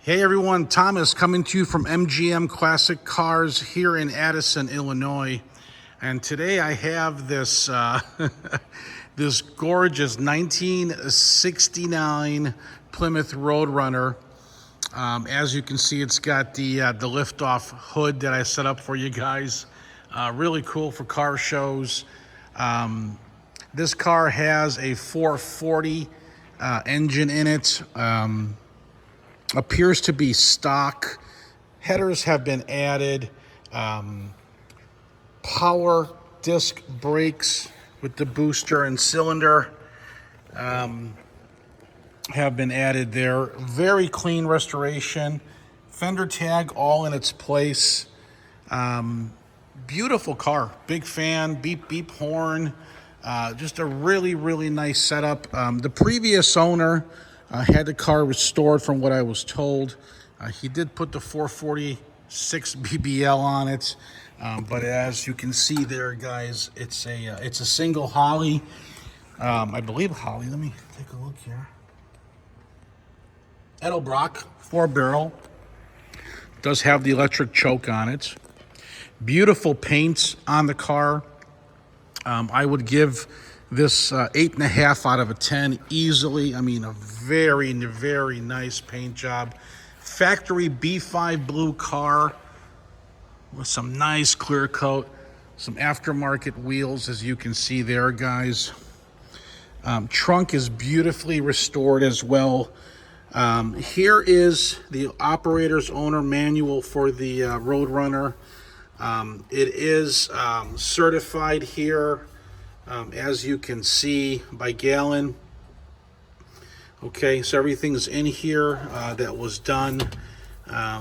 Hey everyone, Thomas coming to you from MGM Classic Cars here in Addison, Illinois. And today I have this this gorgeous 1969 Plymouth Road Runner. As you can see, it's got the lift-off hood that I set up for you guys. Really cool for car shows. This car has a 440 engine in it. Appears to be stock. Headers have been added. Power disc brakes with the booster and cylinder have been added there. Very clean restoration. Fender tag all in its place. Beautiful car. Big fan. Beep beep horn. Just a really nice setup. The previous owner had the car restored from what I was told. He did put the 446 BBL on it, but as you can see there, guys, it's a single Holly. I believe Holly. Let me take a look here. Edelbrock 4-barrel. Does have the electric choke on it. Beautiful paints on the car. I would give this 8.5 out of 10 easily. I mean, a very nice paint job. Factory B5 blue car with some nice clear coat, some aftermarket wheels, as you can see there, guys. Trunk is beautifully restored as well. Here is the operator's owner manual for the Road Runner. It is certified here, as you can see, by Galen. Okay, so everything's in here that was done,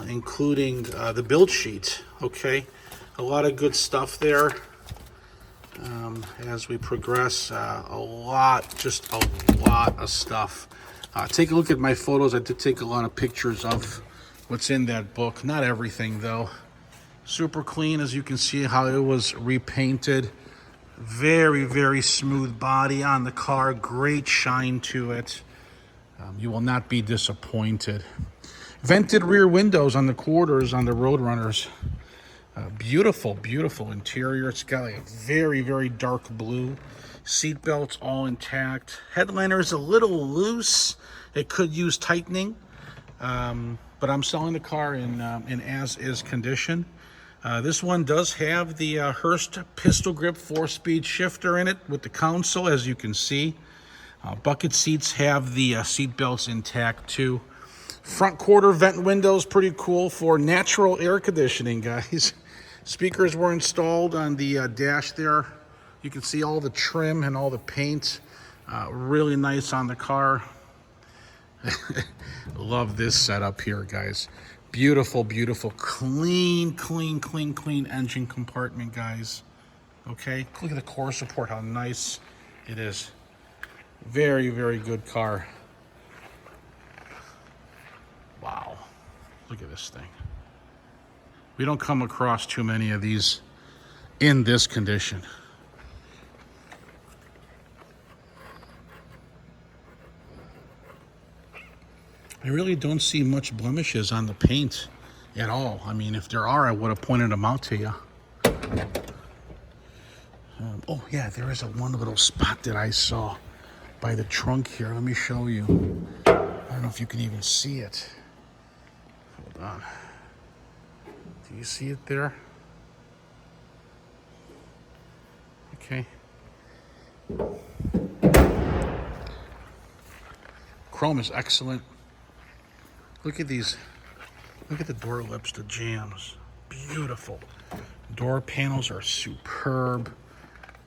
including the build sheet. Okay, a lot of good stuff there. As we progress, just a lot of stuff. Take a look at my photos. I did take a lot of pictures of what's in that book. Not everything, though. Super clean, as you can see how it was repainted. Very smooth body on the car. Great shine to it. You will not be disappointed. Vented rear windows on the quarters on the Road Runners. Beautiful interior. It's got like a very dark blue. Seat belts all intact. Headliner is a little loose. It could use tightening. But I'm selling the car in as-is condition. This one does have the Hurst pistol grip 4-speed shifter in it with the console, as you can see. Bucket seats have the seat belts intact too. Front quarter vent windows, pretty cool for natural air conditioning, guys. Speakers were installed on the dash there. You can see all the trim and all the paint. Really nice on the car. Love this setup here, guys. Beautiful, clean engine compartment, guys. Okay, look at the core support, how nice it is. Very good car. Wow, look at this thing. We don't come across too many of these in this condition. I really don't see much blemishes on the paint at all. I mean, if there are, I would have pointed them out to you. Oh yeah, there is one little spot that I saw by the trunk here. Let me show you. I don't know if you can even see it. Hold on. Do you see it there? Okay. Chrome is excellent. Look at these. Look at the door lips, the jambs. Beautiful. Door panels are superb.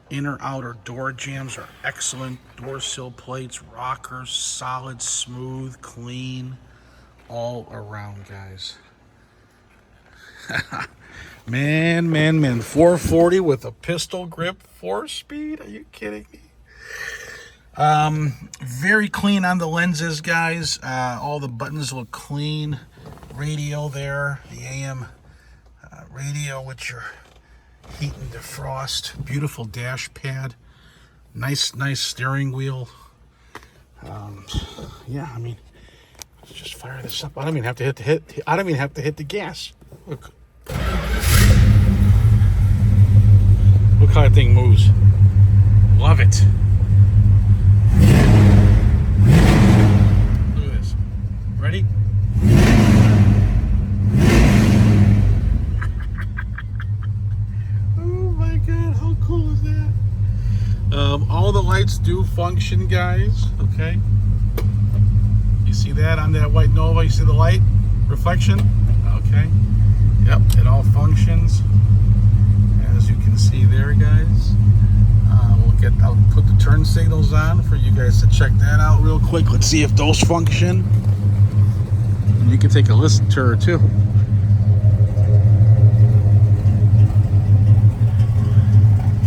Inner outer door jambs are excellent. Door sill plates, rockers, solid, smooth, clean, all around, guys. man. 440 with a pistol grip 4-speed. Are you kidding me? Very clean on the lenses, guys. All the buttons look clean. Radio there, the AM radio with your heat and defrost. Beautiful dash pad. Nice steering wheel. Yeah, I mean, Let's just fire this up. I don't even have to I don't even have to hit the gas. Look. Look how that thing moves. Love it. Look at this. Ready? Oh my God, how cool is that? All the lights do function, guys. Okay. You see that on that white Nova? You see the light reflection? Okay. Yep, it all functions. As you can see there, guys. I'll put the turn signals on for you guys to check that out real quick. Let's see if those function. And you can take a listen to her too.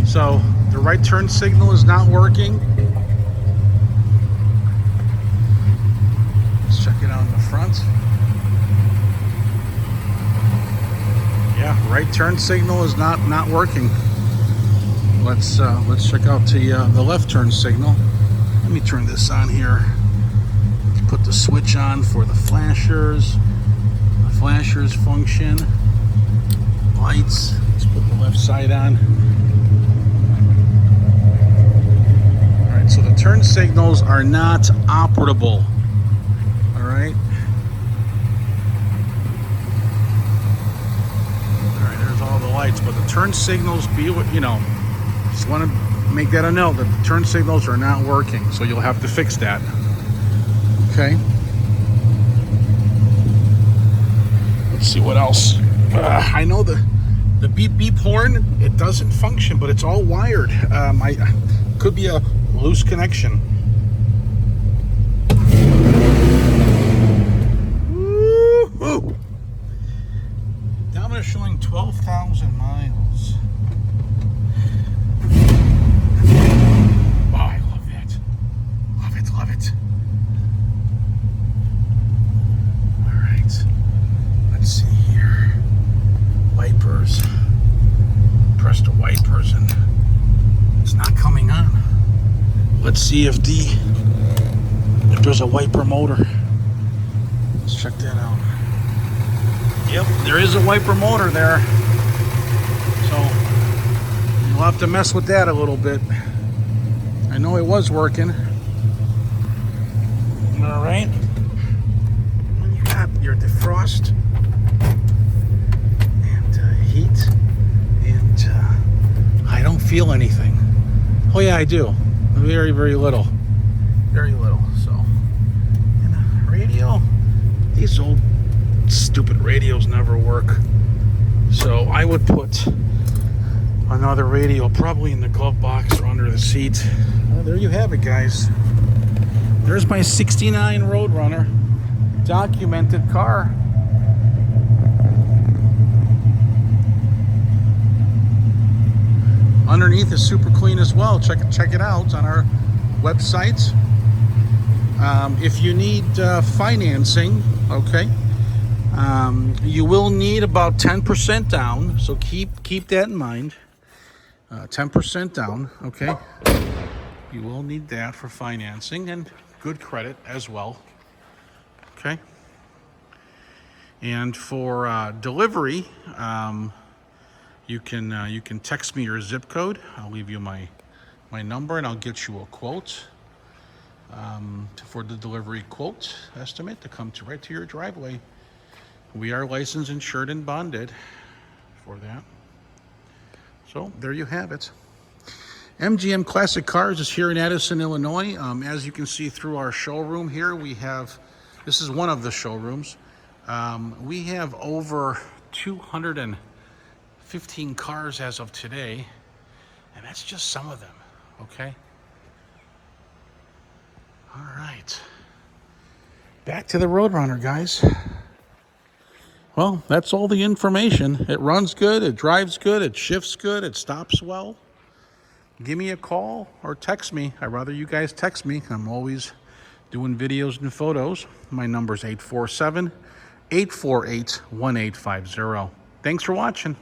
So the right turn signal is not working. Let's check it out in the front. Yeah, right turn signal is not working. Let's check out the left turn signal. Let me turn this on here. Put the switch on for the flashers. The flashers function. Lights. Let's put the left side on. All right, so the turn signals are not operable. All right. All right, there's all the lights, but the turn signals, just want to make that a note that the turn signals are not working, so you'll have to fix that. Okay. Let's see what else. I know the beep beep horn, it doesn't function, but it's all wired. Could be a loose connection. Woo-hoo. Odometer showing 12,000 miles. Press the wipers and it's not coming on. Let's see if there's a wiper motor. Let's check that out. Yep, there is a wiper motor there. So you'll have to mess with that a little bit. I know it was working. All right. You got your defrost. Heat, and I don't feel anything. Oh yeah, I do. Very, very little. Very little. So, and radio, these old stupid radios never work. So I would put another radio probably in the glove box or under the seat. There you have it, guys. There's my 69 Road Runner, documented car. Underneath is super clean as well. Check it out on our website. If you need financing, okay, you will need about 10% down. So keep that in mind. 10% down, okay. You will need that for financing and good credit as well, okay. And for delivery, you can text me your zip code. I'll leave you my number and I'll get you a quote for the delivery quote estimate to come right to your driveway. We are licensed, insured, and bonded for that. So there you have it. MGM Classic Cars is here in Addison, Illinois. As you can see through our showroom here, this is one of the showrooms. We have over 215 cars as of today, and that's just some of them, okay? All right. Back to the Road Runner, guys. Well, that's all the information. It runs good, it drives good, it shifts good, it stops well. Give me a call or text me. I'd rather you guys text me. I'm always doing videos and photos. My number is 847-848-1850. Thanks for watching.